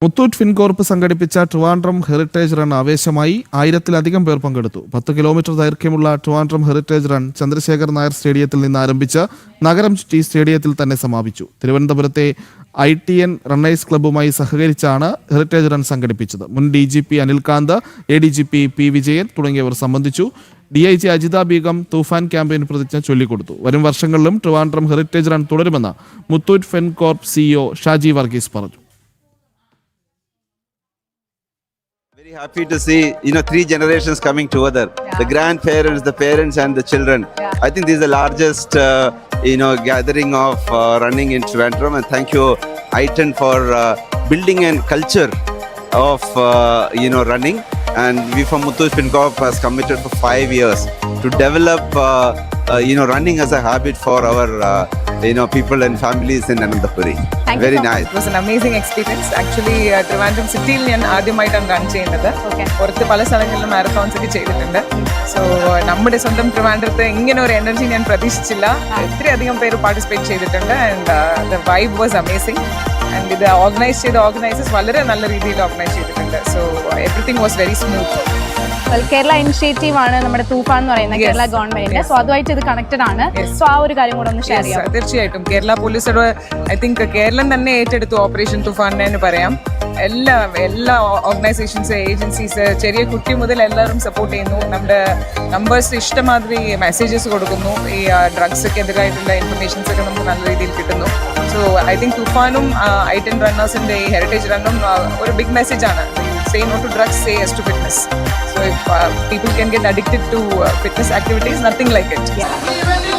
മുത്തൂറ്റ് ഫിൻകോർപ്പ് സംഘടിപ്പിച്ച Trivandrum heritage run ആവേശമായി 1000-ലധികം പേർ പങ്കെടുത്തു. 10 കിലോമീറ്റർ ദൈർഘ്യമുള്ള ട്രിവാൻഡ്രം ഹെറിറ്റേജ് റൺ ചന്ദ്രശേഖർ നായർ സ്റ്റേഡിയത്തിൽ നിന്ന് ആരംഭിച്ച് നഗരം ചുറ്റി സ്റ്റേഡിയത്തിൽ തന്നെ സമാപിച്ചു. തിരുവനന്തപുരത്തെ ITN റണ്ണേഴ്സ് ക്ലബ്ബുമായി സഹകരിച്ചാണ് ഹെറിറ്റേജ് റൺ സംഘടിപ്പിച്ചത്. മുൻ DGP Anil Kant, ADGP P. Vijayan തുടങ്ങിയവർ സംബന്ധിച്ചു. DIG അജിത ബീഗം തൂഫാൻ ക്യാമ്പയിൻ പ്രതിജ്ഞ ചൊല്ലിക്കൊടുത്തു. വരും വർഷങ്ങളിലും ട്രിവാൻഡ്രം ഹെറിറ്റേജ് റൺ തുടരുമെന്ന് മുത്തൂറ്റ് ഫിൻകോർപ്പ് CEO ഷാജി വർഗീസ് പറഞ്ഞു. Very happy to see, three generations coming together. Yeah. The grandparents, the parents and the children. Yeah. I think this is the largest, gathering of running in Trivandrum. And thank you, ITN, for building a culture of, running. And we from Muthoot Fincorp has committed for 5 years to develop, running as a habit for our, people and families in Anantapuri. Very nice. It was an amazing experience. Actually, Trivandrum city ഞാൻ ആദ്യമായിട്ടാണ് run ചെയ്യുന്നത്. പുറത്ത് പല സ്ഥലങ്ങളിലും marathons ഒക്കെ ചെയ്തിട്ടുണ്ട്. So നമ്മുടെ സ്വന്തം ട്രിവാൻഡ്രത്ത് ഇങ്ങനെ ഒരു എനർജി ഞാൻ പ്രതീക്ഷിച്ചില്ല. ഇത്രയധികം പേര് പാർട്ടിസിപ്പേറ്റ് ചെയ്തിട്ടുണ്ട്. And the vibe was amazing. And ഇത് ഓർഗനൈസേഴ്സ് വളരെ നല്ല രീതിയിൽ ഓർഗനൈസ് ചെയ്തിട്ടുണ്ട്. So everything was very smooth. Kerala initiative ആണ് നമ്മുടെ തൂഫാൻ എന്ന് പറയുന്നത്, കേരള ഗവൺമെന്റിന്റെ. സോ അതുമായിട്ട് ഇത് കണക്റ്റഡ് ആണ്. സോ ആ ഒരു കാര്യം കൂടെ ഒന്ന് ഷെയർ ചെയ്യാം. തീർച്ചയായിട്ടും കേരള പോലീസോട് ഐ തിങ്ക് കേരളം തന്നെ ഏറ്റെടുത്തു ഓപ്പറേഷൻ തൂഫാൻ എന്ന് പറയാം. എല്ലാ ഓർഗനൈസേഷൻസ്, ഏജൻസീസ്, ചെറിയ കുട്ടി മുതൽ എല്ലാവരും സപ്പോർട്ട് ചെയ്യുന്നു. നമ്മുടെ നമ്പേഴ്സ് ഇഷ്ടമാതിരി മെസ്സേജസ് കൊടുക്കുന്നു. ഈ ഡ്രഗ്സൊക്കെ എതിരായിട്ടുള്ള ഇൻഫർമേഷൻസ് ഒക്കെ നമുക്ക് നല്ല രീതിയിൽ കിട്ടുന്നു. സോ ഐ തിങ്ക് തൂഫാനും ITN റണ്ണേഴ്സിന്റെ ഈ ഹെറിറ്റേജ് റണ്ണും ഒരു ബിഗ് മെസ്സേജ് ആണ്. Say no to drugs, say yes to fitness. So if people can get addicted to fitness activities, nothing like it. Yeah.